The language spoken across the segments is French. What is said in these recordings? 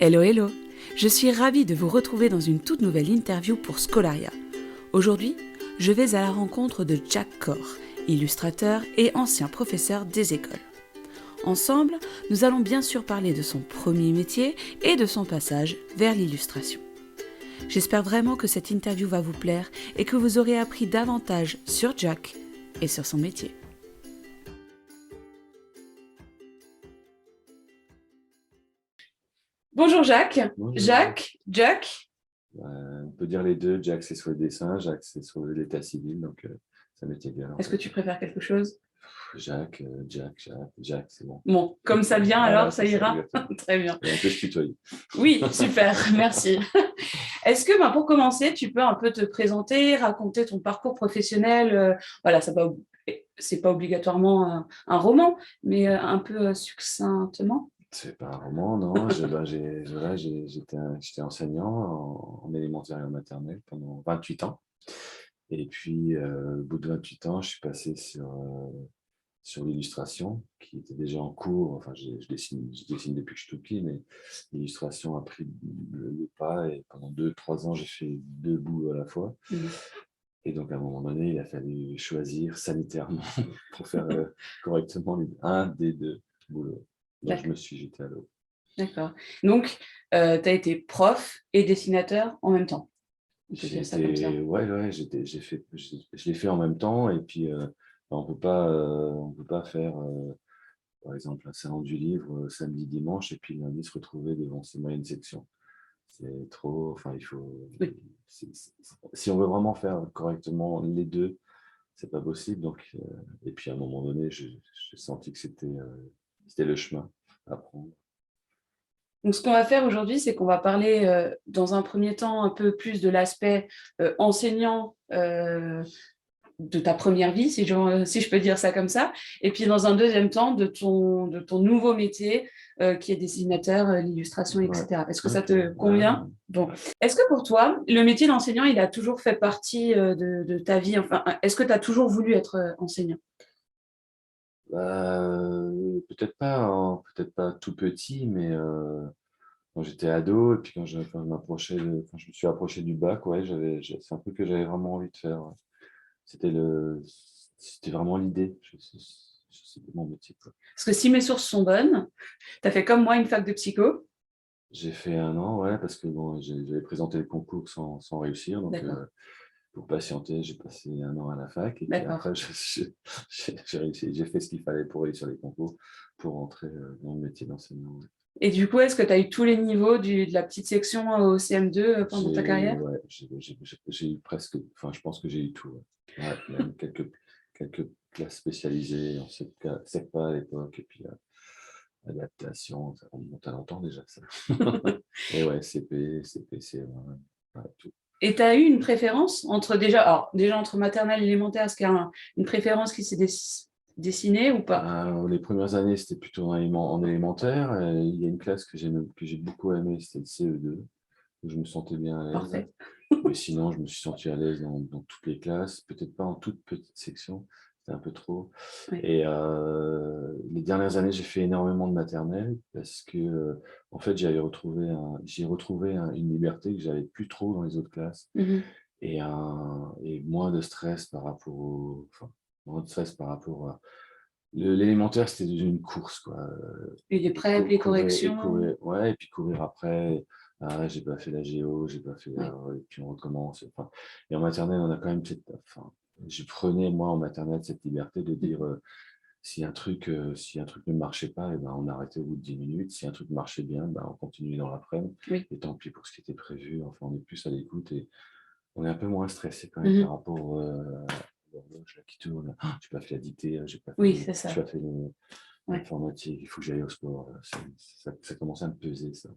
Hello, hello! Je suis ravie de vous retrouver dans une toute nouvelle interview pour Scolaria. Aujourd'hui, je vais à la rencontre de Jack Corr, illustrateur et ancien professeur des écoles. Ensemble, nous allons bien sûr parler de son premier métier et de son passage vers l'illustration. J'espère vraiment que cette interview va vous plaire et que vous aurez appris davantage sur Jack et sur son métier. Bonjour Jacques. Bonjour. Jack. On peut dire les deux. Jack, c'est sur le dessin, Jacques, c'est sur l'état civil, donc ça m'est égal. Est-ce que tu préfères quelque chose? Jack, c'est bon. Bon, comme ça vient, Voilà, alors ça ira. Très bien. Et on peut se tutoyer. Oui, super, merci. Est-ce que, pour commencer, tu peux un peu te présenter, raconter ton parcours professionnel? Voilà, c'est pas obligatoirement un roman, mais un peu succinctement. C'est pas un roman, non. J'étais enseignant en élémentaire et en maternelle pendant 28 ans. Et puis, au bout de 28 ans, je suis passé sur l'illustration, qui était déjà en cours. Enfin, je dessine depuis que je suis tout petit, mais l'illustration a pris le pas. Et pendant 2-3 ans, j'ai fait 2 boulots à la fois. Et donc, à un moment donné, il a fallu choisir sanitairement pour faire correctement un des 2 boulots. Donc, je me suis jeté à l'eau. D'accord. Donc, tu as été prof et dessinateur en même temps. On peut dire ça comme ça. Ouais, je l'ai fait en même temps. Et puis, on peut pas faire, par exemple, un salon du livre samedi, dimanche, et puis lundi se retrouver devant ces moyennes sections. C'est trop. Enfin, il faut. Oui. Si on veut vraiment faire correctement les deux, c'est pas possible. Donc, et puis à un moment donné, j'ai senti que c'était le chemin à prendre. Donc, ce qu'on va faire aujourd'hui, c'est qu'on va parler dans un premier temps un peu plus de l'aspect enseignant de ta première vie, si je peux dire ça comme ça, et puis dans un deuxième temps de ton nouveau métier qui est dessinateur, l'illustration, etc. Est-ce que ça te convient? Bon. Est-ce que pour toi, le métier d'enseignant, il a toujours fait partie de ta vie? Enfin, est-ce que tu as toujours voulu être enseignant? Peut-être pas tout petit, mais quand j'étais ado, et puis quand je me suis approché du bac, ouais, c'est un truc que j'avais vraiment envie de faire. Ouais. C'était vraiment l'idée. C'était mon métier, quoi. Parce que si mes sources sont bonnes, tu as fait comme moi une fac de psycho. J'ai fait 1 an, ouais, parce que bon, j'avais présenté le concours sans réussir. Donc, pour patienter, j'ai passé 1 an à la fac. Et puis après, j'ai réussi. J'ai fait ce qu'il fallait pour réussir les concours, pour rentrer dans le métier d'enseignant. Ouais. Et du coup, est-ce que tu as eu tous les niveaux de la petite section au CM2 pendant ta carrière? Ouais, j'ai eu presque. Enfin, je pense que j'ai eu tout. Ouais. Ouais, il y a eu quelques classes spécialisées en SECPA à l'époque. Et puis, adaptation, ça remonte à longtemps déjà, ça. Et ouais, CP, CE1, ouais, tout. Et tu as eu une préférence déjà entre maternelle et élémentaire, est-ce qu'il y a une préférence qui s'est dessinée ou pas? Les premières années, c'était plutôt en élémentaire. Il y a une classe que j'ai beaucoup aimée, c'était le CE2, où je me sentais bien à l'aise. Parfait. Mais sinon, je me suis senti à l'aise dans toutes les classes, peut-être pas en toute petite section, c'était un peu trop. Oui. Et les dernières années, j'ai fait énormément de maternelle parce que, en fait, j'ai retrouvé une liberté que j'avais plus trop dans les autres classes, et moins de stress par rapport à l'élémentaire. C'était une course, quoi. Et les prep, les corrections. Ouais, et puis courir après. Ah, j'ai pas fait la géo, j'ai pas fait et puis on recommence. Enfin, et en maternelle, on a quand même je prenais, moi, en maternelle, cette liberté de dire, si un truc ne marchait pas, et ben, on arrêtait au bout de 10 minutes. Si un truc marchait bien, ben, on continuait dans l'après-midi. Oui. Et tant pis pour ce qui était prévu. Enfin, on est plus à l'écoute et on est un peu moins stressé quand même par rapport à l'horloge qui tourne. Ah, j'ai pas fait la dictée, j'ai pas C'est ça. fait l'informatique, il faut que j'aille au sport. Ça commençait à me peser, ça.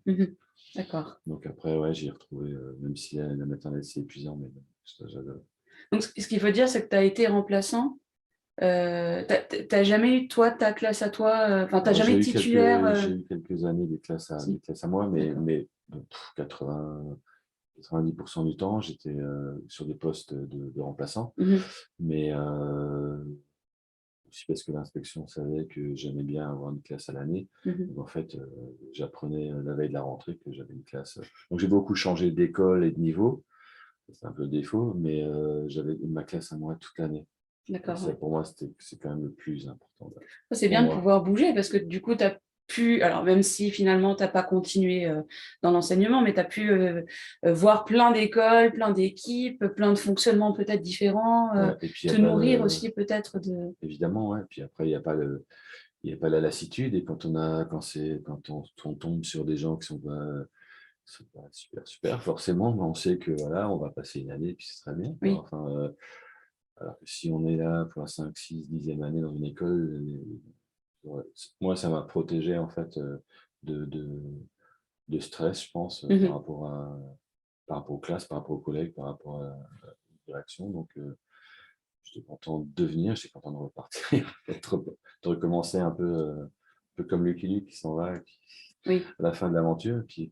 D'accord. Donc après, ouais, j'ai retrouvé, même si la maternelle, c'est épuisant, mais ça, j'adore. Donc, ce qu'il faut dire, c'est que tu as été remplaçant. T'as jamais eu, toi, ta classe à toi? Enfin, t'as jamais été titulaire? J'ai eu quelques années des classes à moi, mais 90% du temps, j'étais sur des postes de remplaçants. Mais aussi parce que l'inspection savait que j'aimais bien avoir une classe à l'année. Mhm. Donc en fait, j'apprenais la veille de la rentrée que j'avais une classe. Donc j'ai beaucoup changé d'école et de niveau. C'est un peu le défaut, mais j'avais ma classe à moi toute l'année. Et D'accord, ça, ouais. pour moi, c'est quand même le plus important C'est pour bien de moi. pouvoir bouger parce que du coup, tu as pu, alors même si finalement, tu n'as pas continué dans l'enseignement, mais tu as pu voir plein d'écoles, plein d'équipes, plein de fonctionnements peut-être différents, Ouais, et puis il n'y te a pas nourrir aussi peut-être de... évidemment, ouais. Puis après, il y a pas la lassitude. Et quand on tombe sur des gens qui sont pas super, super, forcément, mais on sait que voilà, on va passer une année et puis ce sera bien, quoi. Oui. Enfin, alors que si on est là pour la 5, 6, 10e année dans une école, ouais, moi, ça m'a protégé en fait de, de, de stress, je pense, Mhm. par rapport aux classes, par rapport aux collègues, par rapport à la direction. Donc, j'étais content de venir, j'étais content de repartir, de recommencer un peu comme Lucky Luke qui s'en va Oui. à la fin de l'aventure, qui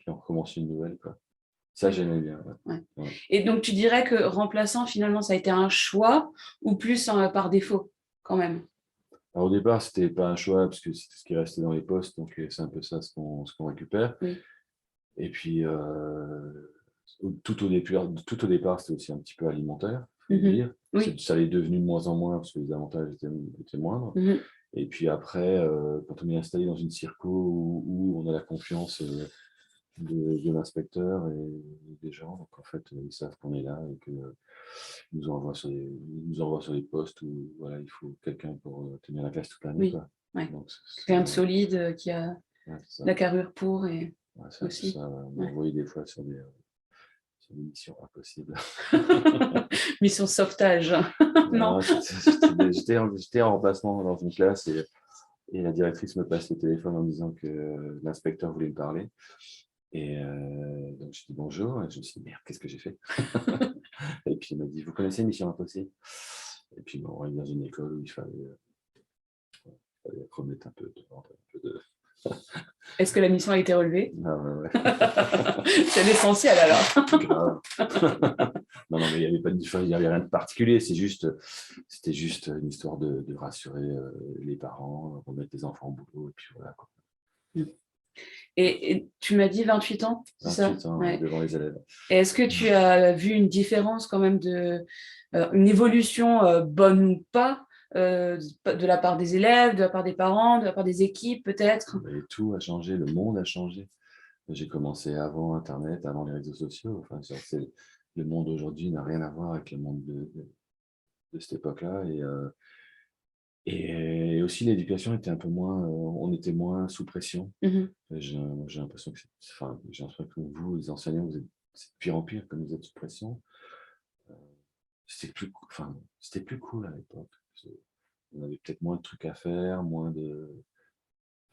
en recommence une nouvelle, quoi. Ça, Oui. j'aimais bien. Ouais. Ouais. Et donc, tu dirais que remplaçant, finalement, ça a été un choix ou plus par défaut quand même? Alors, au départ, c'était pas un choix parce que c'était ce qui restait dans les postes, donc c'est un peu ça ce qu'on récupère. Oui. Et puis, tout au départ, c'était aussi un petit peu alimentaire, il faut le Mhm. dire. Oui. Ça l'est devenu de moins en moins parce que les avantages étaient moindres. Mhm. Et puis après, quand on est installé dans une circo où on a la confiance de l'inspecteur et des gens, donc en fait, ils savent qu'on est là et qu'ils nous envoient sur des postes où voilà, il faut quelqu'un pour tenir la classe toute l'année, Oui. quoi. Ouais. Donc, Quelqu'un de solide qui a ouais, c'est ça. la carrure pour et Ouais, c'est un peu aussi. ça. On m'a Ouais. envoyé des fois sur des missions impossibles. Mission sauvetage. Non. Non, j'étais en remplacement dans une classe et la directrice me passe le téléphone en me disant que l'inspecteur voulait me parler. Et donc, je dis bonjour. Et je me suis dit, merde, qu'est-ce que j'ai fait? Et puis, il m'a dit, vous connaissez Mission Impossible? Et puis, bon, on est dans une école où fallait remettre un peu de... Est-ce que la mission a été relevée? Ah, ouais, ouais. C'est l'essentiel alors. Grave. Non, non, mais il n'y avait pas il y avait rien de particulier. C'était juste une histoire de rassurer les parents, remettre les enfants au boulot, et puis voilà, quoi. Et tu m'as dit 28 ans, c'est ça? 28 ans, Ouais. devant les élèves. Et est-ce que tu as vu une différence quand même une évolution bonne ou pas, de la part des élèves, de la part des parents, de la part des équipes peut-être? Et tout a changé, le monde a changé. J'ai commencé avant Internet, avant les réseaux sociaux. Enfin, le monde aujourd'hui n'a rien à voir avec le monde de cette époque-là. Et aussi, l'éducation était un peu moins, on était moins sous pression. Mhm. J'ai l'impression j'ai l'impression que vous, les enseignants, c'est de pire en pire comme vous êtes sous pression. C'était plus cool à l'époque. On avait peut-être moins de trucs à faire,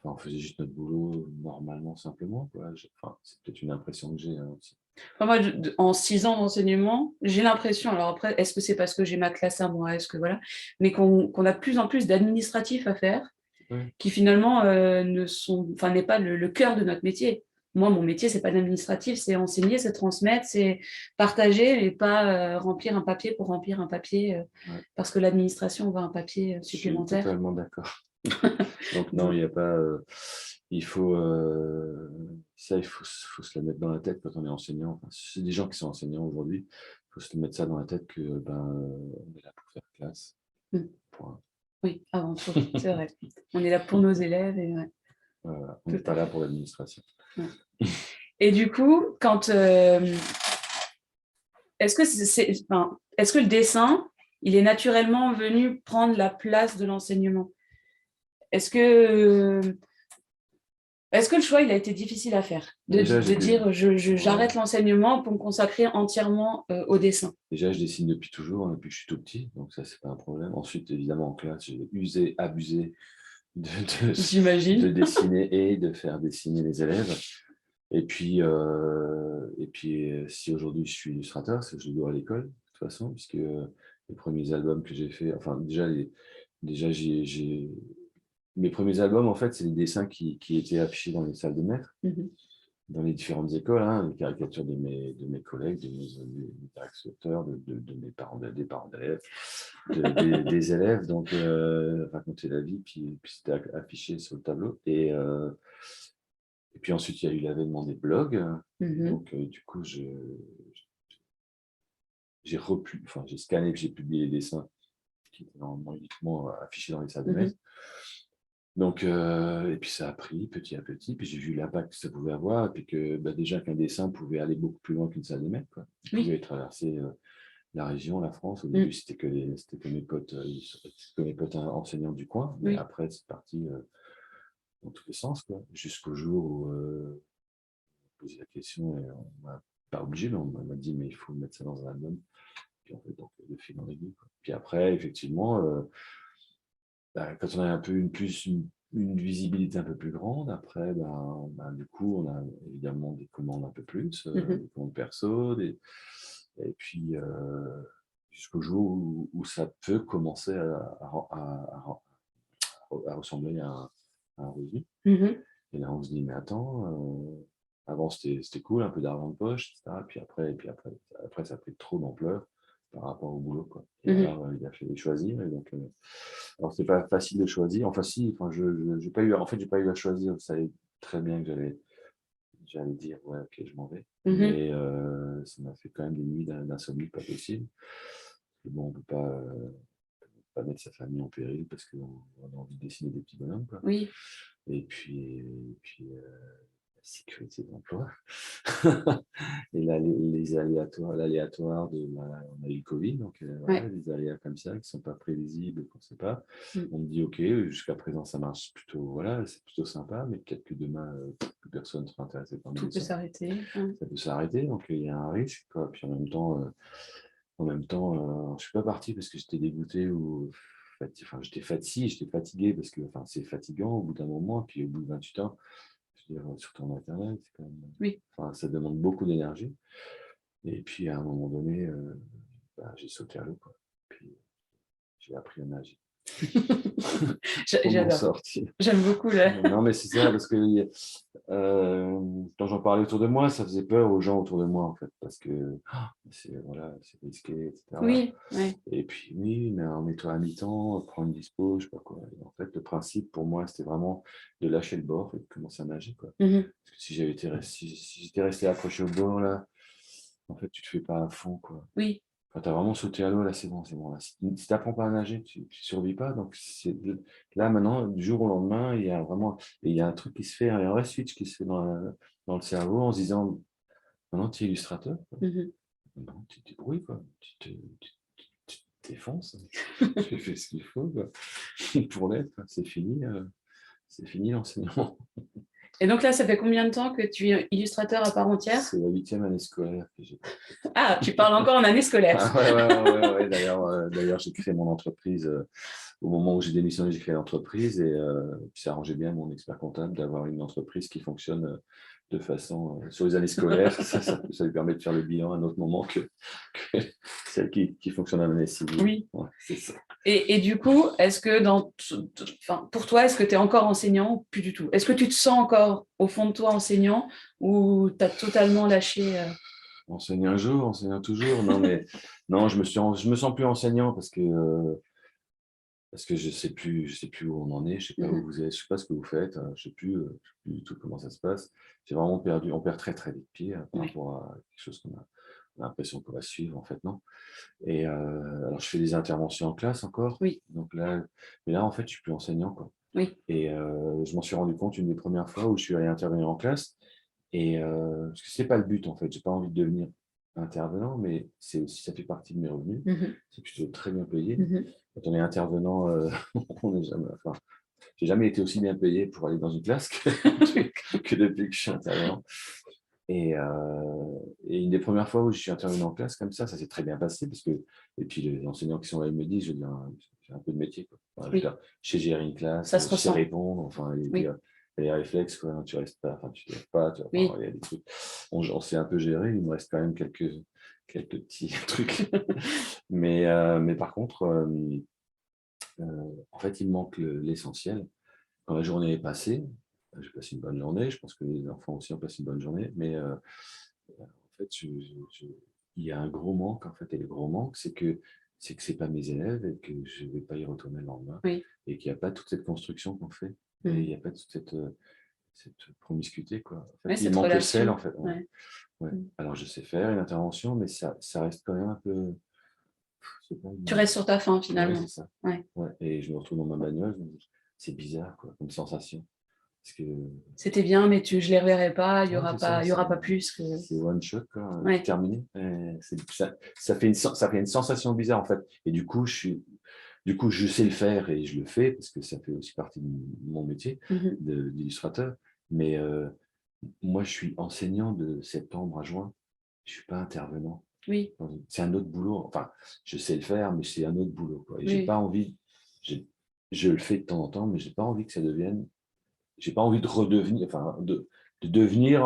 on faisait juste notre boulot normalement, simplement, quoi. C'est peut-être une impression que j'ai, hein, aussi. Enfin, moi, en 6 ans d'enseignement, j'ai l'impression, alors après, est-ce que c'est parce que j'ai ma classe à moi, est-ce que voilà, mais qu'on a de plus en plus d'administratifs à faire, Ouais. qui finalement n'est pas le cœur de notre métier. Moi, mon métier, c'est pas d'administratif, c'est enseigner, c'est transmettre, c'est partager et pas remplir un papier pour remplir un papier Ouais. parce que l'administration veut un papier Je suis supplémentaire. totalement d'accord. Donc non, Donc, il n'y a pas. Il faut, faut se la mettre dans la tête quand on est enseignant. Enfin, c'est des gens qui sont enseignants aujourd'hui. Il faut se mettre ça dans la tête que on est là pour faire classe. mm, Point. oui, avant tout, c'est vrai. On est là pour nos élèves et ouais, Voilà. On tout n'est à pas là fait. pour l'administration. Ouais. Et du coup, est-ce que est-ce que le dessin, il est naturellement venu prendre la place de l'enseignement? Est-ce que Est-ce que le choix, il a été difficile à faire Déjà, de dire ouais. j'arrête l'enseignement pour me consacrer entièrement au dessin? Déjà, je dessine depuis toujours, hein, depuis que je suis tout petit, donc ça, c'est pas un problème. Ensuite, évidemment, en classe, j'ai usé, abusé de, de J'imagine. dessiner et de faire dessiner les élèves. Et puis, si aujourd'hui je suis illustrateur, c'est que je le dois à l'école, de toute façon, puisque les premiers albums que j'ai fait, enfin, déjà mes premiers albums, en fait, c'est les dessins qui étaient affichés dans les salles de maître. Mhm. dans les différentes écoles, hein, les caricatures de mes collègues, des directeurs, de mes parents, des parents d'élèves, des élèves, donc raconter la vie, puis c'était affiché sur le tableau. Et puis ensuite, il y a eu l'avènement des blogs. Donc, du coup, j'ai scanné, puis j'ai publié les dessins qui étaient normalement uniquement affichés dans les salles de messe. Donc, et puis ça a pris petit à petit, puis j'ai vu l'impact que ça pouvait avoir, et puis que déjà qu'un dessin pouvait aller beaucoup plus loin qu'une salle de messe, quoi. Il pouvait traverser la région, la France. Au début, c'était que mes potes, enseignants du coin, mais après, c'est parti dans tous les sens, quoi, jusqu'au jour où on posait la question, et on m'a pas obligé, mais on m'a dit, mais il faut mettre ça dans un album. Puis en fait, donc, de fil en aiguille, quoi. Puis après, effectivement, quand on a un peu une visibilité un peu plus grande, après, du coup, on a évidemment des commandes un peu plus, des commandes perso, et puis jusqu'au jour où ça peut commencer à ressembler à un revenu. Et là, on se dit, mais attends, avant c'était cool, un peu d'argent de poche, etc. Puis après, ça a pris trop d'ampleur par rapport au boulot, quoi. Et alors, il a fallu choisir. Et donc, alors, c'est pas facile de choisir. Enfin, si, je n'ai pas eu, j'ai pas eu à choisir. Vous savez très bien que j'allais dire, ouais, ok, je m'en vais. Mais ça m'a fait quand même des nuits d'insomnie pas possible. Bon, on ne peut pas mettre sa famille en péril parce qu'on a envie de dessiner des petits bonhommes, quoi. Et puis la sécurité d'emploi. Et là, l'aléatoire on a eu le Covid, donc des aléas comme ça qui ne sont pas prévisibles, qu'on ne sait pas. On me dit, ok, jusqu'à présent ça marche plutôt, voilà, c'est plutôt sympa, mais peut-être que demain, plus personne ne sera intéressé par Tout peut s'arrêter. Ça peut s'arrêter, donc il y a un risque, quoi. Puis en même temps, je ne suis pas parti parce que j'étais dégoûté ou j'étais fatigué parce que c'est fatigant au bout d'un moment, puis au bout de 28 ans, je veux dire, surtout en maternelle, c'est quand même, ça demande beaucoup d'énergie. Et puis à un moment donné, j'ai sauté à l'eau, quoi. Puis j'ai appris à nager. J'adore. J'aime beaucoup Non, mais c'est ça, parce que quand j'en parlais autour de moi, ça faisait peur aux gens autour de moi, en fait, parce que c'est risqué, etc. Et puis, oui, mais mets-toi à mi-temps, prends une dispo, je sais pas quoi. Et en fait, le principe pour moi, c'était vraiment de lâcher le bord et de commencer à nager, quoi. Parce que si j'étais resté accroché au bord, là, en fait, tu te fais pas à fond, quoi. Quand tu as vraiment sauté à l'eau, là, c'est bon. Là. Si tu n'apprends pas à nager, tu ne survis pas. Donc, là, maintenant, du jour au lendemain, il y a un truc qui se fait, un vrai switch qui se fait dans le cerveau en se disant, maintenant, tu es illustrateur. Non, tu te débrouilles, quoi. Tu t'effonces. Tu fais ce qu'il faut, quoi. Pour l'être, c'est fini l'enseignement. Et donc là, ça fait combien de temps que tu es illustrateur à part entière? C'est la 8e année scolaire que j'ai. Ah, tu parles encore en année scolaire. Ouais. D'ailleurs, j'ai créé mon entreprise. Au moment où j'ai démissionné, j'ai créé l'entreprise et puis ça arrangeait bien mon expert comptable d'avoir une entreprise qui fonctionne de façon sur les années scolaires. Ça lui permet de faire le bilan à un autre moment que celle qui fonctionne à l'année civile. Oui. Ouais, c'est ça. Et du coup, est-ce que pour toi, est-ce que tu es encore enseignant ou plus du tout? Est-ce que tu te sens encore au fond de toi enseignant ou tu as totalement lâché Enseigner un jour, enseigner toujours. Non, mais non, je me sens plus enseignant parce que je sais plus où on en est, je sais pas où vous êtes, je sais pas ce que vous faites, je sais plus du tout comment ça se passe. J'ai vraiment on perd très très vite pied par rapport à quelque chose qu'on a l'impression qu'on va suivre, en fait, non. Et alors je fais des interventions en classe encore. Donc là, mais là en fait je suis plus enseignant, quoi. Et je m'en suis rendu compte une des premières fois où je suis allé intervenir en classe. Et parce que c'est pas le but, en fait, j'ai pas envie de devenir intervenant, mais c'est aussi, ça fait partie de mes revenus. C'est plutôt très bien payé. Quand on est intervenant, on n'est jamais, j'ai jamais été aussi bien payé pour aller dans une classe que depuis que je suis intervenant. Et une des premières fois où je suis intervenu en classe comme ça s'est très bien passé parce que, et puis les enseignants qui sont là, ils me disent, je veux dire, j'ai un peu de métier, quoi. Enfin, je veux dire, je sais gérer une classe, je sais répondre, enfin, il y a les réflexes, quoi, tu restes pas, tu ne te lèves pas, il y a des trucs, on sait un peu gérer, il me reste quand même quelques petits trucs. Mais par contre, en fait, il me manque l'essentiel. Quand la journée est passée, je passe une bonne journée. Je pense que les enfants aussi ont passé une bonne journée. Mais en fait, il y a un gros manque, en fait. Et le gros manque, c'est que c'est pas mes élèves et que je ne vais pas y retourner le lendemain. Oui. Et qu'il n'y a pas toute cette construction qu'on fait. Et Mm. il n'y a pas toute cette promiscuité, quoi. En Ouais, fait, il cette manque le sel, relation. en fait. Ouais. Ouais. Mm. Alors, je sais faire une intervention, mais ça reste quand même un peu. Je sais pas, Tu restes sur ta faim ouais, finalement. c'est ça. Ouais. Ouais. Et je me retrouve dans ma bagnole, je me dis, c'est bizarre, quoi, comme sensation. Parce que, C'était bien, mais je les reverrai pas. ouais, c'est ça, Il y aura pas plus que. c'est one shot, quoi, puis Ouais. terminé. Et ça fait une sensation bizarre, en fait. Et du coup, je sais le faire et je le fais, parce que ça fait aussi partie de mon métier Mhm. d'illustrateur. Mais moi, je suis enseignant de septembre à juin. Je ne suis pas intervenant. Oui. C'est un autre boulot. Enfin, je sais le faire, mais c'est un autre boulot, quoi. Et j'ai Oui. pas envie. j'ai- Je le fais de temps en temps, mais j'ai pas envie que ça devienne. J'ai pas envie de redevenir, enfin, de devenir.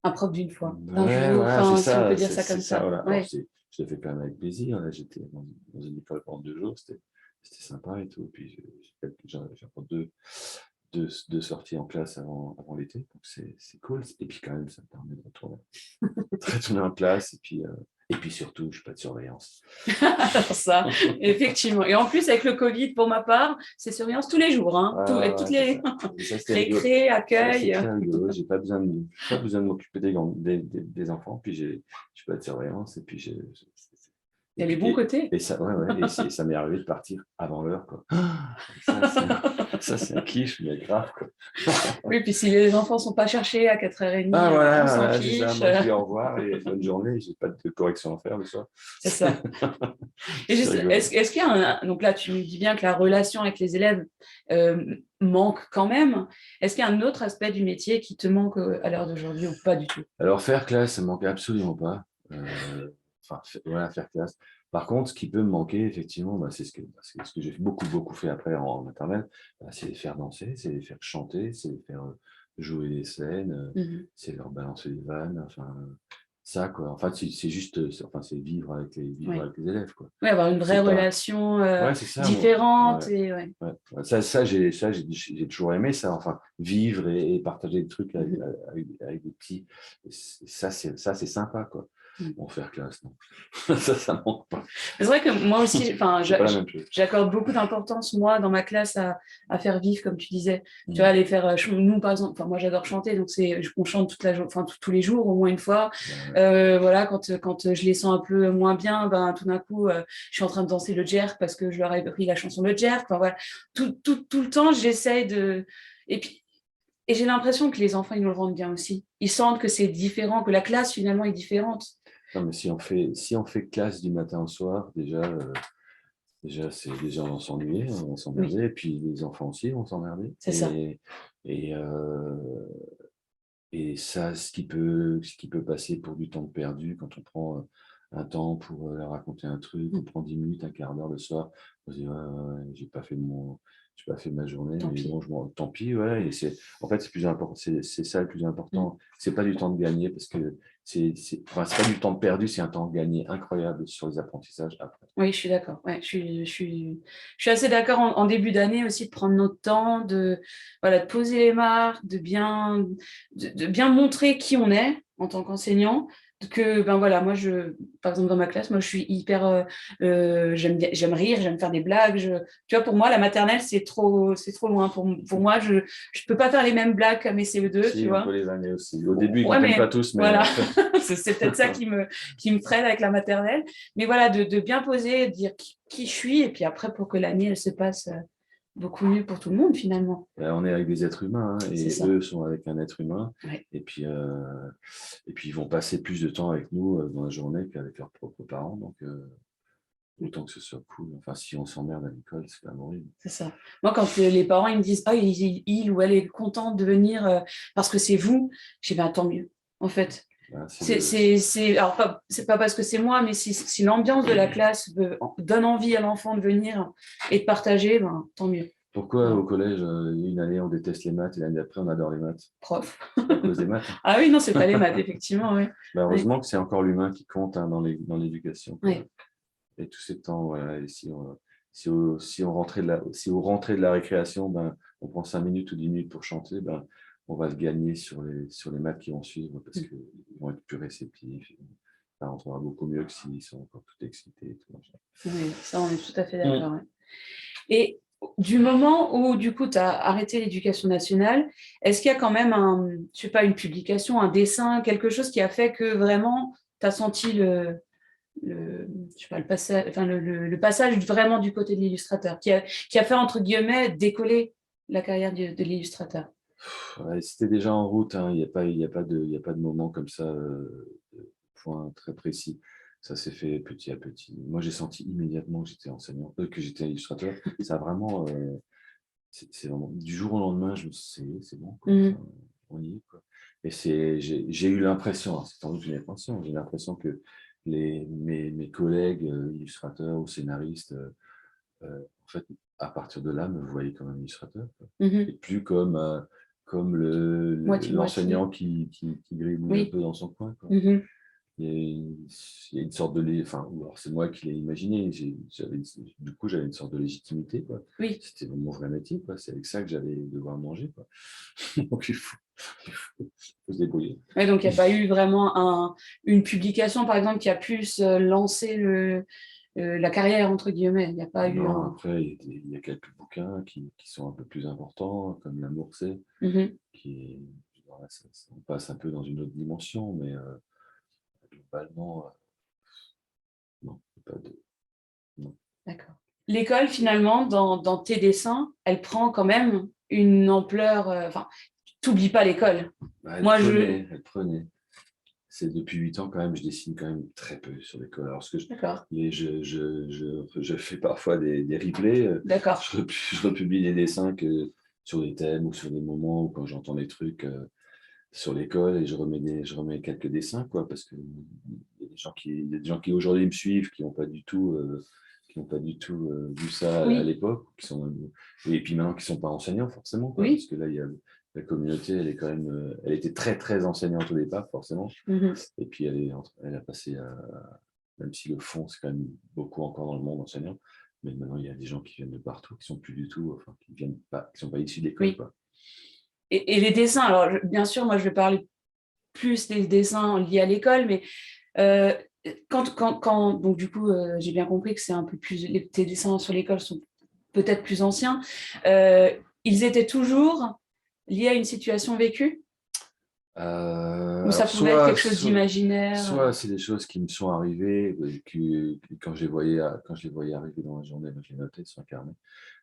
Un prof d'une fois, d'un Ouais, jour. voilà, c'est Enfin, si on peut ça, dire ça c'est comme ça, ça. voilà. Alors, Ouais. je l'ai fait quand même avec plaisir. Là, j'étais dans une école pendant 2 jours, c'était sympa et tout. Puis, j'ai encore deux sorties en classe avant l'été, donc c'est cool. Et puis, quand même, ça me permet de retourner en classe. Et puis surtout, je n'ai pas de surveillance. Alors ça, effectivement. Et en plus, avec le Covid, pour ma part, c'est surveillance tous les jours. Hein. Ah, Toutes ouais, c'est les ça. Et ça, c'était rigolo. récré, Ça, c'est accueil. très rigolo. J'ai pas besoin de m'occuper des enfants. Puis, j'ai pas de surveillance. Et puis, Il y a les bons côtés. et ça, ouais, ouais, ça m'est arrivé de partir avant l'heure, quoi. Ça, c'est un kiff, mais grave, quoi. Oui, puis si les enfants ne sont pas cherchés à 4h30, Ah, on s'en voilà, c'est ça. fiche. Moi, je dis au revoir et bonne journée. J'ai pas de correction à faire le soir. C'est ça. Et C'est juste, rigolo. est-ce qu'il y a donc là, tu nous dis bien que la relation avec les élèves manque quand même. Est-ce qu'il y a un autre aspect du métier qui te manque à l'heure d'aujourd'hui ou pas du tout? Alors, faire classe, ça ne manque absolument pas. Enfin, voilà, faire classe. Par contre, ce qui peut me manquer, effectivement, bah, c'est ce que j'ai beaucoup, beaucoup fait après en maternelle, bah, c'est les faire danser, c'est les faire chanter, c'est les faire jouer des scènes, Mhm. c'est leur balancer des vannes, enfin, ça, quoi. En fait, c'est juste, enfin, c'est vivre Oui. avec les élèves, quoi. Oui, avoir une vraie C'est pas. relation Ouais, c'est ça, moi. différente. Ouais. Et, ouais. Ouais. Ouais. J'ai toujours aimé ça, enfin, vivre et partager des trucs avec, Mhm. avec des petits. Ça, c'est sympa, quoi. Mhm. Bon, faire classe, non. Ça manque pas. C'est vrai que moi aussi, enfin, C'est pas la même chose. j'accorde beaucoup d'importance, moi, dans ma classe, à faire vivre, comme tu disais. Tu vois, Mm. aller faire, nous, par exemple, enfin, moi, j'adore chanter, donc on chante toute la enfin, tous les jours, au moins une fois. Ouais. Voilà, quand je les sens un peu moins bien, ben, tout d'un coup, je suis en train de danser le jerk parce que je leur ai appris la chanson le jerk. Enfin, voilà, tout le temps, j'essaye de. Et puis, et j'ai l'impression que les enfants, ils nous le rendent bien aussi. Ils sentent que c'est différent, que la classe, finalement, est différente. Non, mais si on fait classe du matin au soir, déjà on s'ennuyer, on va Oui, s'emmerder, et puis les enfants aussi vont s'emmerder. c'est ça. Et, et ça, ce qui peut passer pour du temps perdu quand on prend un temps pour leur raconter un truc, on Mm. prend 10 minutes, un quart d'heure le soir, on se dit, ouais, ouais, ouais, j'ai pas fait ma journée, Tant mais pis. bon, tant pis, ouais. Et en fait, c'est plus important, c'est ça le plus Mm. important. C'est pas du temps de gagner parce que enfin, c'est pas du temps perdu, c'est un temps gagné incroyable sur les apprentissages après. Oui, je suis d'accord. Ouais, je suis assez d'accord en début d'année aussi de prendre notre temps, voilà, de poser les marques, de bien montrer qui on est en tant qu'enseignant. Que ben voilà, par exemple dans ma classe, moi je suis hyper, j'aime rire, j'aime faire des blagues. Tu vois, pour moi la maternelle c'est trop loin pour moi. Je peux pas faire les mêmes blagues qu'à mes CE2, tu Si, on vois. peut les vanner aussi. Au début, ils Ouais, comprennent pas mais tous, mais voilà, après. c'est peut-être ça qui me freine avec la maternelle. Mais voilà, de bien poser, de dire qui je suis, et puis après, pour que l'année, elle se passe beaucoup mieux pour tout le monde, finalement. On est avec des êtres humains, hein, C'est et ça. eux sont avec un être humain. Ouais. Et puis ils vont passer plus de temps avec nous dans la journée qu'avec leurs propres parents. Donc, autant que ce soit cool. Enfin, si on s'emmerde à l'école, c'est pas horrible. C'est ça. Moi, quand les parents ils me disent ah, il ou elle est contente de venir parce que c'est vous, je dis ben, tant mieux, en fait. Voilà, Alors, c'est pas parce que c'est moi, mais si l'ambiance de la classe donne envie à l'enfant de venir et de partager, ben, tant mieux. Pourquoi Voilà. au collège, une année on déteste les maths et l'année d'après on adore les maths? Prof. C'est pas à cause des maths. Ah oui, non, c'est pas les maths, effectivement. Oui. Bah, Oui. heureusement que c'est encore l'humain qui compte, hein, dans l'éducation, quoi. Oui. Et tous ces temps, voilà, si si au rentrer de la récréation, ben, on prend 5 minutes ou 10 minutes pour chanter, ben, on va le gagner sur les maths qui vont suivre parce qu'ils vont être plus réceptifs. Ça rentrera beaucoup mieux que s'ils sont encore tout excités. Et tout, machin. Oui, ça, on est tout à fait d'accord. Ouais. Et du moment où, du coup, tu as arrêté l'éducation nationale, est-ce qu'il y a quand même je sais pas, une publication, un dessin, quelque chose qui a fait que vraiment, tu as senti je sais pas, le passage vraiment du côté de l'illustrateur, qui a fait, entre guillemets, décoller la carrière de l'illustrateur? Ouais, c'était déjà en route, hein. Il y a pas de, il y a pas de moment comme ça, de point très précis. Ça s'est fait petit à petit. Moi, j'ai senti immédiatement que j'étais enseignant, que j'étais illustrateur. Ça a vraiment, c'est vraiment du jour au lendemain, je me suis dit, c'est bon, quoi. Enfin, on y est, quoi. Et j'ai eu l'impression, hein, c'est sans doute une impression, j'ai l'impression que mes collègues illustrateurs ou scénaristes, en fait, à partir de là, me voyaient comme un illustrateur, quoi. Et plus comme, comme Moitié-moitié. l'enseignant qui gribouille un Oui. peu dans son coin, quoi. Mhm. Il y a une sorte enfin, ou alors c'est moi qui l'ai imaginé. Du coup, j'avais une sorte de légitimité, quoi. Oui. C'était mon vrai métier, quoi. C'est avec ça que j'allais devoir manger, quoi. Donc il faut se débrouiller. Ouais, donc, il n'y a pas eu vraiment une publication, par exemple, qui a pu lancer la carrière, entre guillemets. Il n'y a pas eu Non, après, il y a quelques bouquins qui sont un peu plus importants, comme L'amour, c'est, Mhm. qui, voilà, on passe un peu dans une autre dimension, mais globalement, non, pas de, non. D'accord. L'école, finalement, dans tes dessins, elle prend quand même une ampleur. Enfin, t'oublies pas l'école. Bah, Moi, elle prenait. C'est depuis 8 ans quand même, je dessine quand même très peu sur l'école. Alors, D'accord. je fais parfois des replays, D'accord. je republie des dessins sur des thèmes ou sur des moments où quand j'entends des trucs sur l'école et je remets quelques dessins, quoi, parce que il y a des gens qui aujourd'hui me suivent, qui n'ont pas du tout, vu ça à Oui. l'époque, et puis maintenant qui ne sont pas enseignants forcément, quoi, Oui. parce que là, il y a la communauté, elle est quand même, elle était très très enseignante au départ, forcément. Mhm. Et puis elle a passé même si le fond, c'est quand même beaucoup encore dans le monde enseignant, mais maintenant il y a des gens qui viennent de partout, qui sont plus du tout, enfin, qui sont pas issus d'école, Oui. quoi. Et les dessins, alors, bien sûr, moi, je vais parler plus des dessins liés à l'école, mais euh, donc, du coup, j'ai bien compris que c'est un peu plus. Tes dessins sur l'école sont peut-être plus anciens. Euh, Ils étaient toujours liés à une situation vécue? Ou ça Alors, pouvait être quelque chose d'imaginaire? soit c'est des choses qui me sont arrivées, quand quand je les voyais arriver dans la journée, ben, je les notais sur un carnet,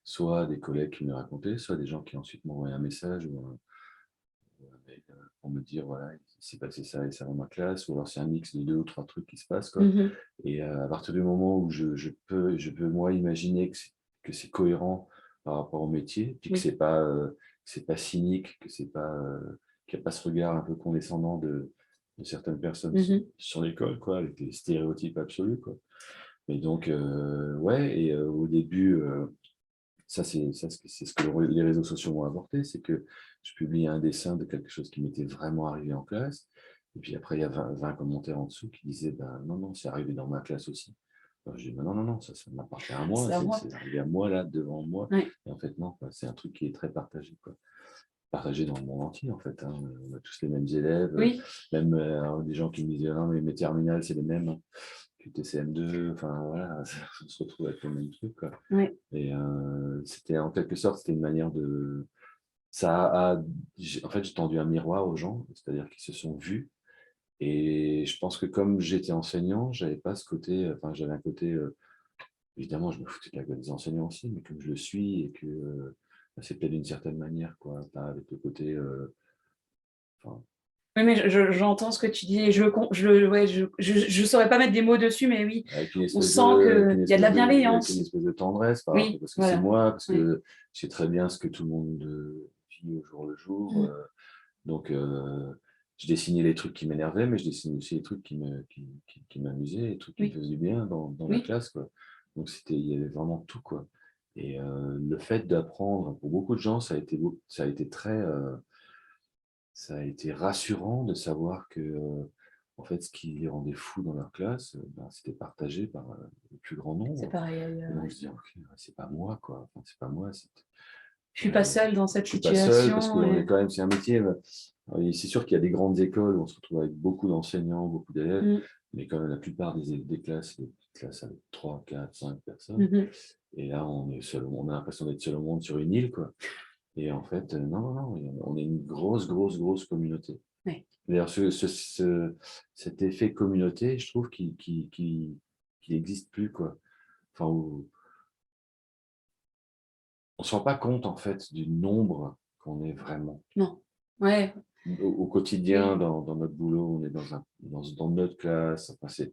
soit des collègues qui me les racontaient, soit des gens qui ensuite m'envoyaient un message ou un mail, pour me dire, voilà, il s'est passé ça et ça dans ma classe, ou alors c'est un mix de 2 ou 3 trucs qui se passent, quoi. Mhm. Et à partir du moment où je peux moi imaginer que c'est cohérent par rapport au métier, puis Oui. que c'est pas cynique, qu'il n'y a pas ce regard un peu condescendant de certaines personnes Mhm. sur l'école, quoi, avec des stéréotypes absolus, quoi. Et donc, ouais, et au début, c'est ce que les réseaux sociaux m'ont apporté, c'est que je publie un dessin de quelque chose qui m'était vraiment arrivé en classe, et puis après, il y a 20 commentaires en dessous qui disaient, ben, non, non, c'est arrivé dans ma classe aussi. Alors, je dis, ben, non, non, non, ça m'appartient à moi, C'est à moi. c'est arrivé à moi, là, devant moi. Ouais. Et en fait, non, quoi, c'est un truc qui est très partagé, quoi. Partagé dans le monde entier, en fait, hein. On a tous les mêmes élèves, Oui. même des gens qui me disaient, non, mais mes terminales, c'est les mêmes, hein, que tes CM2, enfin, voilà, on se retrouve avec le même truc, quoi. Oui. Et c'était en quelque sorte, c'était une manière de. En fait, j'ai tendu un miroir aux gens, c'est-à-dire qu'ils se sont vus. Et je pense que comme j'étais enseignant, j'avais pas ce côté, enfin, j'avais un côté, évidemment, je me foutais de la gueule des enseignants aussi, mais comme je le suis et que c'est peut-être d'une certaine manière, quoi, pas avec le côté, enfin, Oui, mais j'entends ce que tu dis. Et ouais, je saurais pas mettre des mots dessus, mais oui, on sent qu'il y a de la avec une bienveillance. espèce de tendresse par rapport, Oui, parce que c'est voilà. moi, parce Oui. que je sais très bien ce que tout le monde vit au jour le jour. Donc, je dessinais les trucs qui m'énervaient, mais je dessinais aussi les trucs qui m'amusaient, les trucs qui me Oui, faisaient du bien dans la oui. classe, quoi. Donc, il y avait vraiment tout, quoi. Et le fait d'apprendre, pour beaucoup de gens, ça a été rassurant de savoir que en fait, ce qui les rendait fous dans leur classe, c'était partagé par le plus grand nombre. C'est pareil Et ailleurs. donc, Ouais. je dis, ok, c'est pas moi, quoi. Enfin, c'est pas moi. Je suis pas seule dans cette Je suis pas seul parce situation. qu'on est Ouais. quand même, c'est un métier. C'est sûr qu'il y a des grandes écoles où on se retrouve avec beaucoup d'enseignants, beaucoup d'élèves, Mm. mais quand même la plupart des classes, c'est des classes avec 3, 4, 5 personnes. Mhm. Et là, on est seul, on a l'impression d'être seul au monde sur une île, quoi. Et en fait, non, non, non, on est une grosse, grosse, grosse communauté. Ouais. D'ailleurs, cet effet communauté, je trouve qu'il n'existe plus, quoi. Enfin, on ne se rend pas compte, en fait, du nombre qu'on est vraiment. Non. Ouais. Au quotidien, Oui. dans notre boulot, on est dans notre classe. Enfin, c'est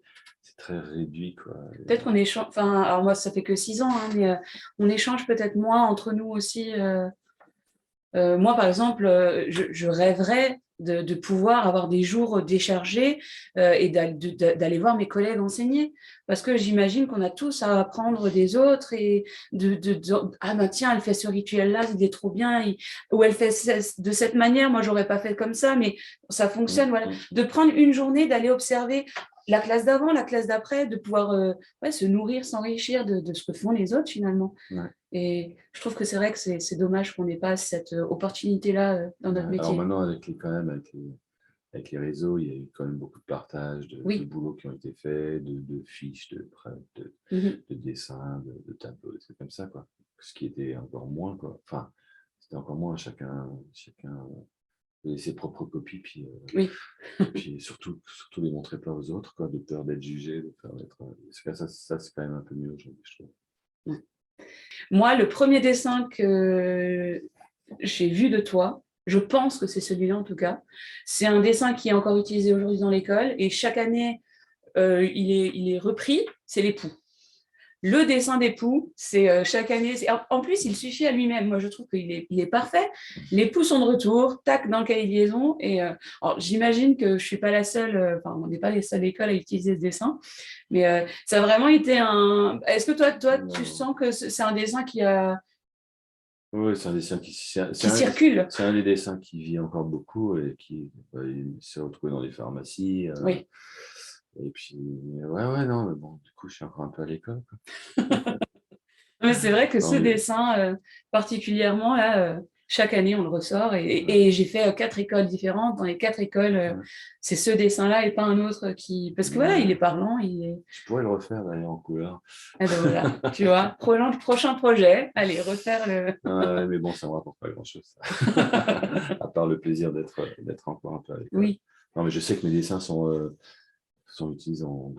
très réduit, quoi. Peut-être qu'on échange, enfin, alors moi, ça fait que 6 ans, hein, mais on échange peut-être moins entre nous aussi. Moi, par exemple, je rêverais de pouvoir avoir des jours déchargés et d'aller voir mes collègues enseigner. Parce que j'imagine qu'on a tous à apprendre des autres et ah ben tiens, elle fait ce rituel-là, il est trop bien. Ou elle fait de cette manière, moi, j'aurais pas fait comme ça, mais ça fonctionne. Voilà. De prendre une journée, d'aller observer la classe d'avant, la classe d'après, de pouvoir se nourrir, s'enrichir de ce que font les autres finalement. Ouais. Et je trouve que c'est vrai que c'est dommage qu'on n'ait pas cette opportunité-là dans notre Alors métier. maintenant, avec les réseaux, il y a eu quand même beaucoup de partage, de Oui. boulots qui ont été faits, de fiches, de prêts, Mhm. de dessins, de tableaux, des trucs comme ça, quoi. Ce qui était encore moins, quoi. Enfin, c'était encore moins, chacun faisait ses propres copies, Oui. puis surtout les montrer pas aux autres, quoi, de peur d'être jugé, de peur d'être. Ça, c'est quand même un peu mieux aujourd'hui, je trouve. Ouais. Moi, le premier dessin que j'ai vu de toi, je pense que c'est celui-là en tout cas, c'est un dessin qui est encore utilisé aujourd'hui dans l'école et chaque année, il est repris, c'est l'époux. Le dessin d'époux, c'est chaque année. En plus, il suffit à lui-même. Moi, je trouve il est parfait. L'époux sont de retour, tac, dans le cahier de liaison. Et j'imagine que je ne suis pas la seule, enfin, on n'est pas les seules écoles à utiliser ce dessin. Mais ça a vraiment été un. Est-ce que toi tu sens que c'est un dessin Oui, c'est un dessin qui circule? C'est un des dessins qui vit encore beaucoup et il s'est retrouvé dans les pharmacies. Oui. Et puis, ouais, non, mais bon, du coup, je suis encore un peu à l'école, quoi. Mais c'est vrai que Non, ce mais dessin, particulièrement, là, chaque année, on le ressort. Et j'ai fait 4 écoles différentes. Dans les 4 écoles, ouais. c'est ce dessin-là et pas un autre qui. Parce que voilà, il est parlant. Je pourrais le refaire d'ailleurs en couleur. Ah ben voilà, tu vois, prochain projet, allez, refaire le. Ouais, mais bon, ça ne me rapporte pas grand-chose, ça. À part le plaisir d'être encore un peu à l'école. Oui. Non, mais je sais que mes dessins sont utilisés dans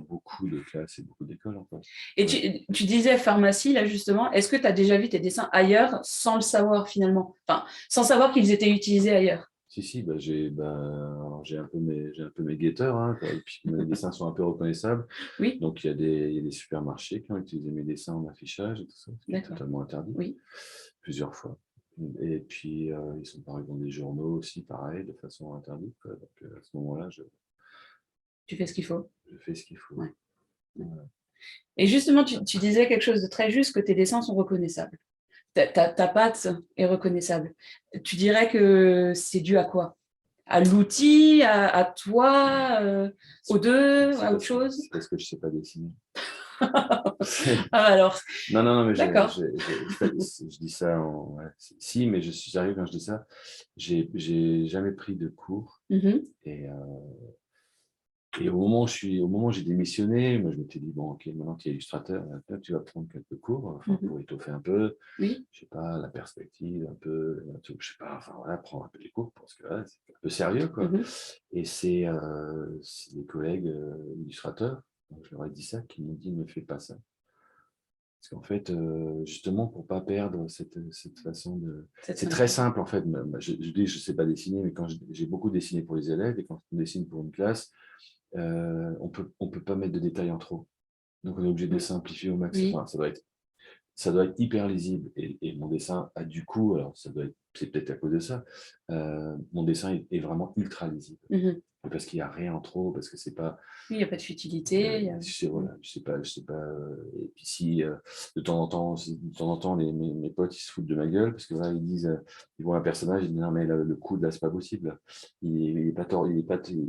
beaucoup de classes et beaucoup d'écoles, en fait. Et tu disais pharmacie, là, justement. Est-ce que tu as déjà vu tes dessins ailleurs sans le savoir, finalement? Enfin, sans savoir qu'ils étaient utilisés ailleurs? Si, alors j'ai un peu mes guetteurs, hein, et puis mes dessins sont un peu reconnaissables. Oui. Donc, il y a des supermarchés qui ont utilisé mes dessins en affichage et tout ça, ce qui est totalement interdit, oui. Plusieurs fois. Et puis, ils sont parus dans des journaux aussi, pareil, de façon interdite, quoi. Donc, à ce moment-là, Tu fais ce qu'il faut. je fais ce qu'il faut. Ouais. Voilà. Et justement, tu disais quelque chose de très juste, que tes dessins sont reconnaissables. Ta patte est reconnaissable. Tu dirais que c'est dû à quoi? À l'outil, à toi, aux deux, à autre chose? C'est parce que je ne sais pas dessiner. Alors, Non, mais d'accord. je dis ça ouais. Si, mais je suis sérieux quand je dis ça. J'ai jamais pris de cours. Et au moment où j'ai démissionné, moi je m'étais dit, bon, ok, maintenant tu es illustrateur, là, tu vas prendre quelques cours pour étoffer un peu, oui. je sais pas, la perspective, un peu, je sais pas, enfin voilà, prendre un peu des cours parce que là, c'est un peu sérieux, quoi. Et c'est des collègues illustrateurs, donc je leur ai dit ça, qui m'ont dit, ne fais pas ça. Parce qu'en fait, justement, pour ne pas perdre cette façon de. C'est très simple, en fait. Je dis, je ne sais pas dessiner, mais quand j'ai beaucoup dessiné pour les élèves et quand on dessine pour une classe, on peut pas mettre de détails en trop. Donc, on est obligé de simplifier au maximum. Enfin, ça doit être ça doit être hyper lisible. Et mon dessin a du coup, alors c'est peut-être à cause de ça, mon dessin est vraiment ultra lisible. Mhm. Parce qu'il n'y a rien en trop, parce que c'est pas. Oui, il n'y a pas de futilité. Voilà, je sais pas. Et puis si de temps en temps mes potes ils se foutent de ma gueule parce que voilà, ils disent, ils voient un personnage, ils disent non mais le coude là c'est pas possible, il est pas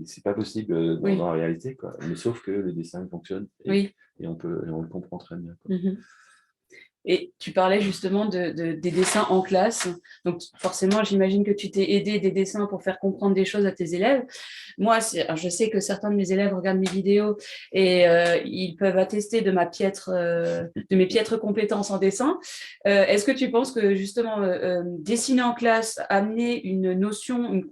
c'est pas possible Oui, dans la réalité quoi. Mais sauf que le dessin il fonctionne oui. et on le comprend très bien quoi. Mhm. Et tu parlais justement des dessins en classe. Donc, forcément, j'imagine que tu t'es aidé des dessins pour faire comprendre des choses à tes élèves. Moi, alors, je sais que certains de mes élèves regardent mes vidéos et ils peuvent attester de mes piètres compétences en dessin. Est-ce que tu penses que justement, dessiner en classe, amener une notion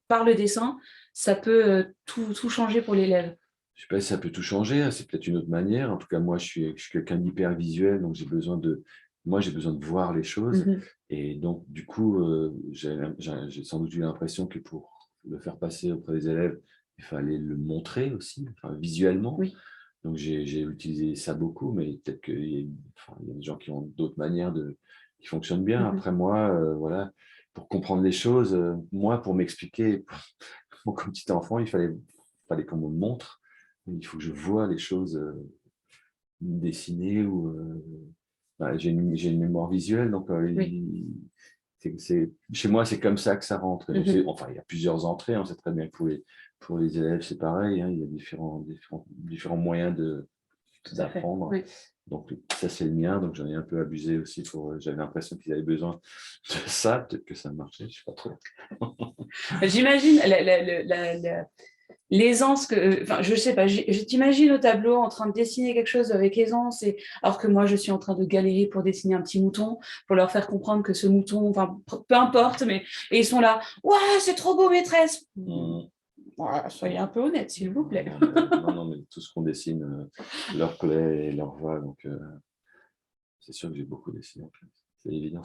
par le dessin, ça peut tout changer pour l'élève? Je sais pas si ça peut tout changer, hein, c'est peut-être une autre manière. En tout cas, moi, je suis quelqu'un d'hyper visuel, donc j'ai besoin de voir les choses. Mhm. Et donc, du coup, j'ai sans doute eu l'impression que pour le faire passer auprès des élèves, il fallait le montrer aussi, enfin, visuellement. Oui. Donc, j'ai utilisé ça beaucoup, mais peut-être il y a des gens qui ont d'autres manières qui fonctionnent bien. Mhm. Après, moi, voilà, pour comprendre les choses, moi, pour m'expliquer, comme petit enfant, fallait qu'on me montre. Il faut que je vois les choses dessinées ou j'ai une mémoire visuelle, donc Oui. chez moi c'est comme ça que ça rentre. Donc, Mhm. enfin, il y a plusieurs entrées. On sait très bien que pour les élèves c'est pareil. Hein, il y a différents moyens Tout à fait. d'apprendre. Oui. Donc ça c'est le mien. Donc j'en ai un peu abusé aussi j'avais l'impression qu'ils avaient besoin de ça. Peut-être que ça marchait, je sais pas trop. J'imagine l'aisance que, enfin, je sais pas, je t'imagine au tableau en train de dessiner quelque chose avec aisance, alors que moi je suis en train de galérer pour dessiner un petit mouton, pour leur faire comprendre que ce mouton, enfin, peu importe, et ils sont là, ouais, c'est trop beau, maîtresse. Hum, Voilà, soyez un peu honnête, s'il vous plaît. non, mais tout ce qu'on dessine leur plaît et leur va. Donc c'est sûr que j'ai beaucoup dessiné en fait. C'est évident.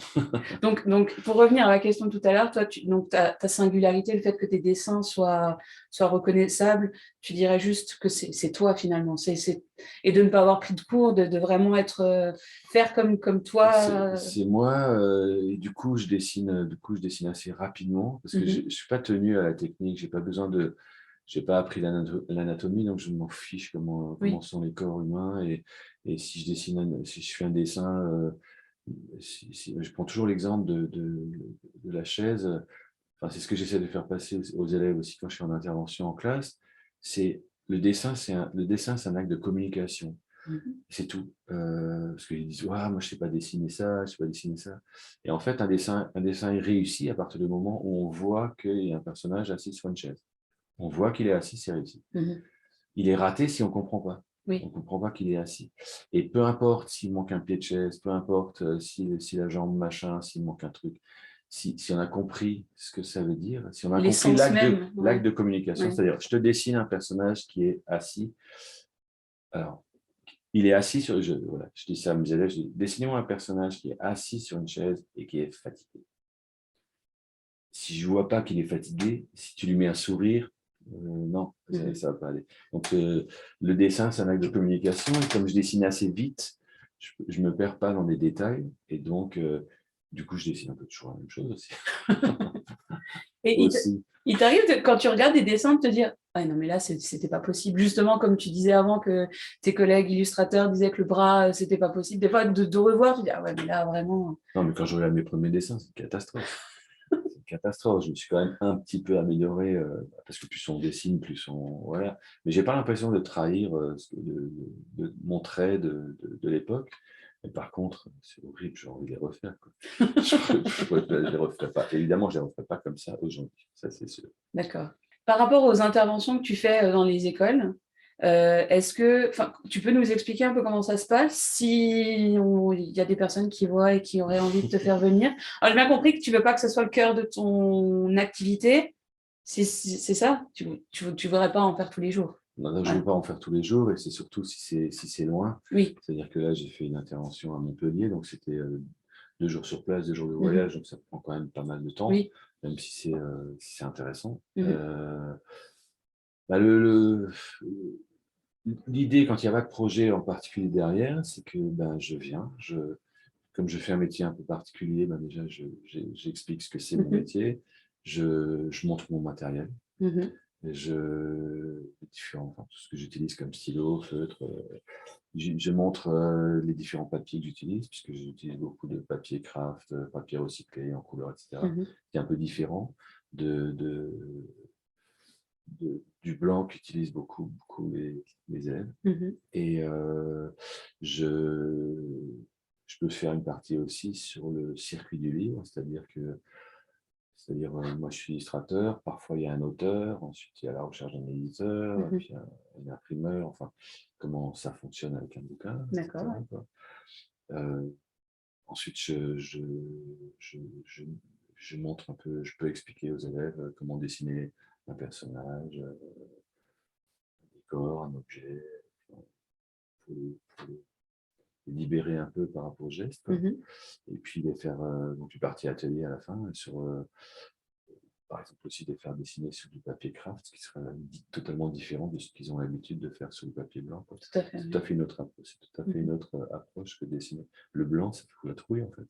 Donc, pour revenir à la question de tout à l'heure, toi, ta singularité, le fait que tes dessins soient reconnaissables, tu dirais juste que c'est toi finalement. Et de ne pas avoir pris de cours, de vraiment faire comme toi. C'est moi, et du coup, je dessine assez rapidement parce que je Mhm. ne suis pas tenu à la technique, j'ai pas appris l'anatomie, donc je m'en fiche comment Oui, sont les corps humains. Et si je fais un dessin, je prends toujours l'exemple de la chaise. Enfin, c'est ce que j'essaie de faire passer aux élèves aussi quand je suis en intervention en classe. Le dessin, c'est un acte de communication. Mhm. C'est tout. Parce qu'ils disent, ouais, moi, je sais pas dessiner ça, je sais pas dessiner ça. Et en fait, un dessin est réussi à partir du moment où on voit qu'il y a un personnage assis sur une chaise. On voit qu'il est assis, c'est réussi. Mhm. Il est raté si on comprend pas. On Oui, comprend pas qu'il est assis. Et peu importe s'il manque un pied de chaise, peu importe si la jambe machin, s'il manque un truc, si on a compris ce que ça veut dire, si on a compris l'essence même. l'acte Ouais. de communication, Ouais. c'est-à-dire je te dessine un personnage qui est assis. Alors, il est assis sur. Voilà, je dis ça à mes élèves, je dis, dessinez-moi un personnage qui est assis sur une chaise et qui est fatigué. Si je ne vois pas qu'il est fatigué, si tu lui mets un sourire, non, ça Mhm. ne va pas aller. Donc, le dessin, c'est un acte de communication. Et comme je dessine assez vite, je ne me perds pas dans des détails. Et donc, du coup, je dessine un peu toujours la même chose aussi. Et Aussi. il t'arrive, quand tu regardes des dessins, de te dire, ah non, mais là, c'était pas possible. Justement, comme tu disais avant que tes collègues illustrateurs disaient que le bras, c'était pas possible. Des fois, de revoir, tu dis, ah ouais, mais là, vraiment. Non, mais quand je regarde mes premiers dessins, c'est une catastrophe. C'est une catastrophe. Je me suis quand même un petit peu amélioré parce que plus on dessine, plus on. Voilà. Mais j'ai pas l'impression de trahir de mon trait de l'époque. Mais par contre, c'est horrible, j'ai envie de les refaire, quoi. Je les referai pas. Évidemment, je les referai pas comme ça aujourd'hui. Ça, c'est sûr. D'accord. Par rapport aux interventions que tu fais dans les écoles, est-ce que, enfin, tu peux nous expliquer un peu comment ça se passe si il y a des personnes qui voient et qui auraient envie de te faire venir? Alors, j'ai bien compris que tu veux pas que ce soit le cœur de ton activité. C'est ça? Tu voudrais pas en faire tous les jours? Non, je ne Voilà. veux pas en faire tous les jours et c'est surtout si c'est loin. Oui. C'est-à-dire que là, j'ai fait une intervention à Montpellier, donc c'était 2 jours sur place, 2 jours de Mhm. voyage, donc ça prend quand même pas mal de temps, Oui. même si c'est intéressant. Mhm. Bah, l'idée, quand il n'y a pas de projet en particulier derrière, c'est que ben, je viens, comme je fais un métier un peu particulier, ben déjà, j'explique ce que c'est mon métier. Je montre mon matériel. Et enfin, tout ce que j'utilise comme stylo, feutre. Je montre les différents papiers que j'utilise, puisque j'utilise beaucoup de papier craft, papier recyclé en couleur, etc., qui est un peu différent du blanc qu'utilisent beaucoup les élèves. Et je peux faire une partie aussi sur le circuit du livre, c'est-à-dire, moi, je suis illustrateur, parfois il y a un auteur, ensuite il y a la recherche d'un éditeur, puis il y a un imprimeur, enfin, comment ça fonctionne avec un bouquin, etc., quoi. Ensuite, je montre un peu, je peux expliquer aux élèves comment dessiner un personnage, un décor, un objet, enfin, pour les libérer un peu par rapport au geste, quoi. Et puis les faire donc une partie atelier à la fin sur par exemple aussi de faire dessiner sur du papier craft, ce qui serait totalement différent de ce qu'ils ont l'habitude de faire sur le papier blanc, quoi. Tout à fait. C'est tout à fait une autre approche, c'est tout à fait une autre approche que dessiner. Le blanc, ça fout la trouille en fait.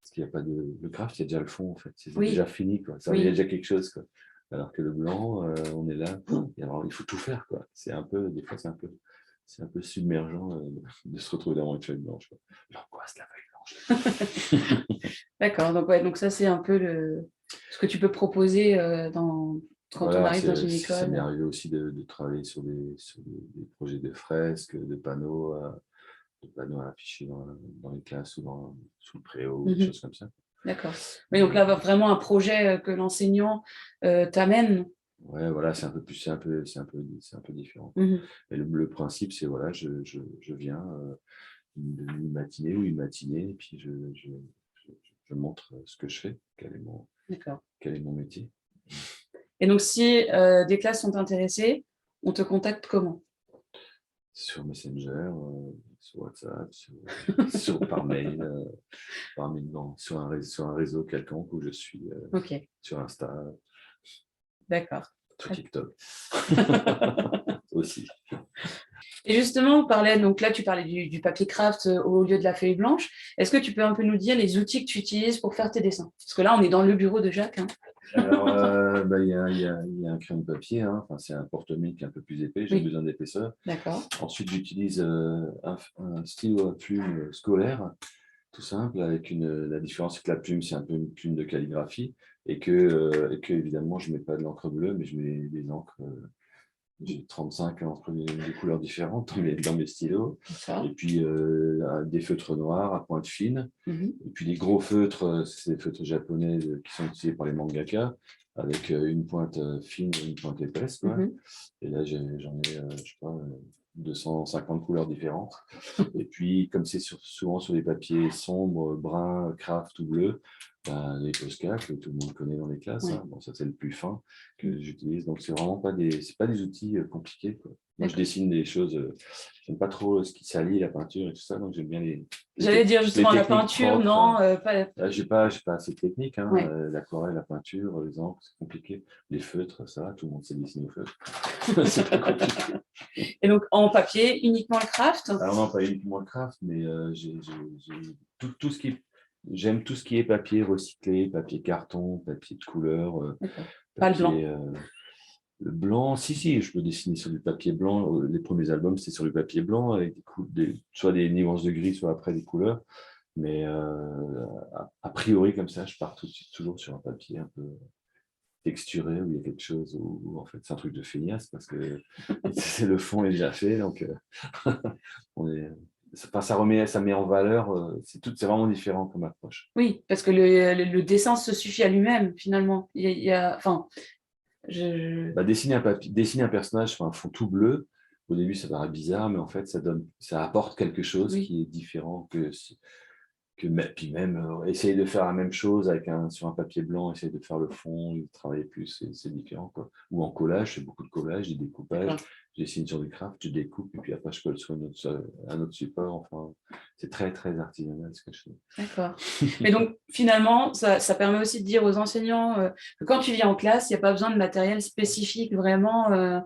Parce qu'il n'y a pas de. Le craft, il y a déjà le fond en fait, c'est déjà fini, quoi. Ça, il y a déjà quelque chose, quoi. Alors que le blanc, on est là, et alors, il faut tout faire, quoi. C'est un peu, des fois, c'est un peu submergent de se retrouver devant une feuille blanche, quoi. L'angoisse de la feuille blanche. D'accord, donc ça c'est un peu ce que tu peux proposer quand on arrive dans une école. Ça m'est arrivé aussi de travailler sur des projets de fresques, de panneaux à afficher dans les classes ou sous le préau, des choses comme ça. D'accord. Mais donc là, vraiment un projet que l'enseignant t'amène. Ouais, voilà, c'est un peu différent. Et le principe, c'est voilà, je viens une matinée ou une matinée, et puis je montre ce que je fais, quel est mon métier. Et donc, si des classes sont intéressées, on te contacte comment? Sur Messenger, sur WhatsApp, par mail, sur un réseau quelconque où je suis, sur Insta. D'accord. Sur TikTok. Aussi. Et justement, tu parlais du papier craft au lieu de la feuille blanche. Est-ce que tu peux un peu nous dire les outils que tu utilises pour faire tes dessins? Parce que là, on est dans le bureau de Jacques. Alors, il y a un crayon de papier, hein. Enfin, c'est un porte-mine qui est un peu plus épais, j'ai besoin d'épaisseur. D'accord. Ensuite, j'utilise un stylo à plume scolaire, tout simple, avec la différence, c'est que la plume, c'est un peu une plume de calligraphie, et que évidemment, je ne mets pas de l'encre bleue, mais je mets des encres. J'ai 35 encres de couleurs différentes dans mes stylos. Et puis des feutres noirs à pointe fine. Et puis les gros feutres, c'est des feutres japonais qui sont utilisés par les mangaka, avec une pointe fine et une pointe épaisse, quoi. Et là, j'en ai, je sais pas, 250 couleurs différentes. Et puis, comme c'est souvent sur les papiers sombres, bruns, craft ou bleus, les Posca que tout le monde connaît dans les classes, hein. Bon, ça c'est le plus fin que j'utilise, donc c'est vraiment pas des outils compliqués, quoi. Moi je dessine des choses, j'aime pas trop ce qui salit, la peinture et tout ça, donc j'aime bien J'allais dire justement la peinture, non, j'ai pas assez de technique, hein. L'aquarelle, la peinture, les encres, c'est compliqué. Les feutres, ça va, tout le monde sait dessiner au feutre. C'est pas compliqué. Et donc en papier, uniquement le craft? Alors non, pas uniquement le craft, mais tout ce qui est. J'aime tout ce qui est papier recyclé, papier carton, papier de couleur. Pas le blanc. Le blanc, si, je peux dessiner sur du papier blanc. Les premiers albums, c'était sur du papier blanc, avec soit des nuances de gris, soit après des couleurs. Mais a priori, comme ça, je pars tout de suite toujours sur un papier un peu texturé, où il y a quelque chose, où en fait, c'est un truc de feignasse, parce que le fond est déjà fait, donc ça met en valeur, c'est vraiment différent comme approche. Oui, parce que le dessin se suffit à lui-même, finalement. Dessiner un personnage sur un fond tout bleu, au début ça paraît bizarre, mais en fait ça apporte quelque chose qui est différent puis même essayer de faire la même chose sur un papier blanc, essayer de faire le fond, de travailler plus, c'est différent, quoi. Ou en collage, c'est beaucoup de collage, des découpages. Je dessine sur du craft, je découpe, et puis après je colle sur un autre support. Enfin, c'est très, très artisanal ce que je fais. D'accord. Mais donc, finalement, ça permet aussi de dire aux enseignants que quand tu viens en classe, il n'y a pas besoin de matériel spécifique vraiment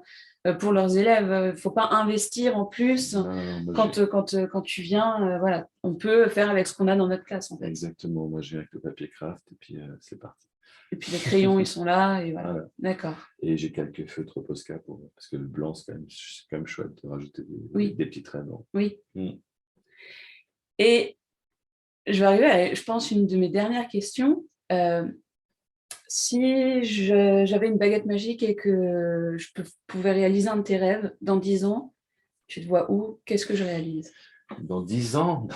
pour leurs élèves. Il ne faut pas investir en plus Moi, quand tu viens. Voilà, on peut faire avec ce qu'on a dans notre classe, en fait. exactement. Moi, je viens avec le papier craft et puis c'est parti. Et puis les crayons, ils sont là, et voilà. Voilà. D'accord. Et j'ai quelques feutres Posca parce que le blanc, c'est quand même chouette de rajouter Oui. des petits traits blancs. Oui. Mm. Et je vais arriver à, je pense, une de mes dernières questions. Si j'avais une baguette magique et que je pouvais réaliser un de tes rêves dans 10 ans, tu te vois où? Qu'est-ce que je réalise? Dans 10 ans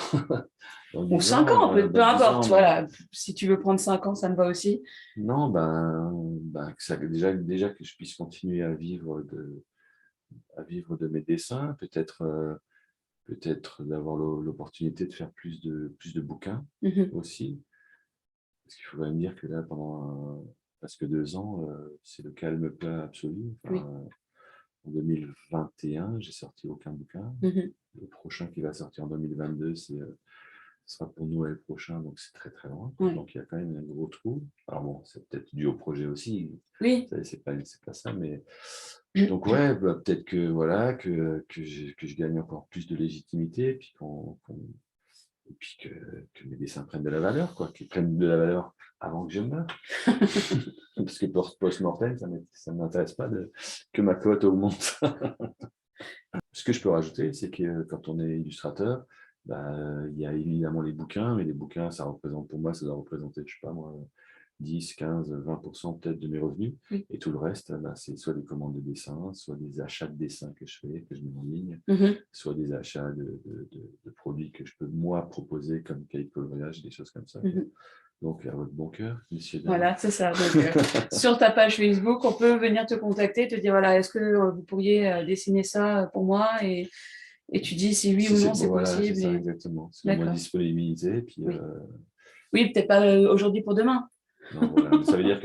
dans Ou 10 5 ans, peu dans 10 importe. ans, Voilà. Si tu veux prendre 5 ans, ça me va aussi. non, déjà que je puisse continuer à vivre de mes dessins, peut-être d'avoir l'opportunité de faire plus de bouquins Mhm. aussi. Parce qu'il faudrait me dire que là, pendant presque 2 ans, c'est le calme plat absolu. Oui. En 2021, j'ai sorti aucun bouquin. Mhm. Le prochain qui va sortir en 2022, ce sera pour Noël prochain, donc c'est très très loin. Ouais. Donc il y a quand même un gros trou. Alors bon, c'est peut-être dû au projet aussi. Oui. C'est pas ça, mais donc ouais, peut-être que voilà que je gagne encore plus de légitimité, puis et puis que mes dessins prennent de la valeur, quoi, qu'ils prennent de la valeur avant que je meure. Parce que post-mortem, ça ne m'intéresse pas que ma cote augmente. Ce que je peux rajouter, c'est que quand on est illustrateur, il y a évidemment les bouquins, mais les bouquins, ça représente, pour moi, ça doit représenter, je sais pas moi, 10, 15, 20% peut-être de mes revenus. Oui. Et tout le reste, c'est soit des commandes de dessin, soit des achats de dessins que je fais, que je mets en ligne, Mhm. soit des achats de produits que je peux, moi, proposer comme cahier de coloriage, des choses comme ça. Mhm. Donc, à votre bon cœur, messieurs, dames. Voilà, c'est ça. Donc, sur ta page Facebook, on peut venir te contacter, te dire, voilà, est-ce que vous pourriez dessiner ça pour moi? Et tu dis si oui ou non c'est voilà, possible. c'est ça, Et... exactement. C'est le mois de D'accord. disponibilité. Puis, Oui, oui, peut-être pas aujourd'hui pour demain. non, voilà. Mais ça veut dire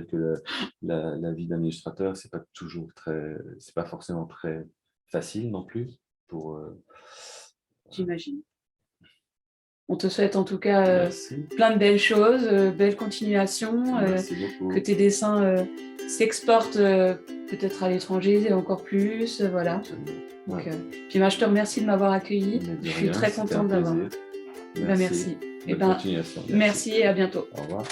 que la vie d'un illustrateur, c'est pas forcément très facile non plus pour. J'imagine. On te souhaite en tout cas Merci. plein de belles choses, belle continuation, Merci beaucoup. que tes dessins s'exportent peut-être à l'étranger encore plus, voilà. Absolument. Donc, Ouais. puis moi, je te remercie de m'avoir accueilli. Mais de Je suis rien, très c'était contente un d'avoir. plaisir. Merci. Bonne continuation. Merci et à bientôt. Au revoir.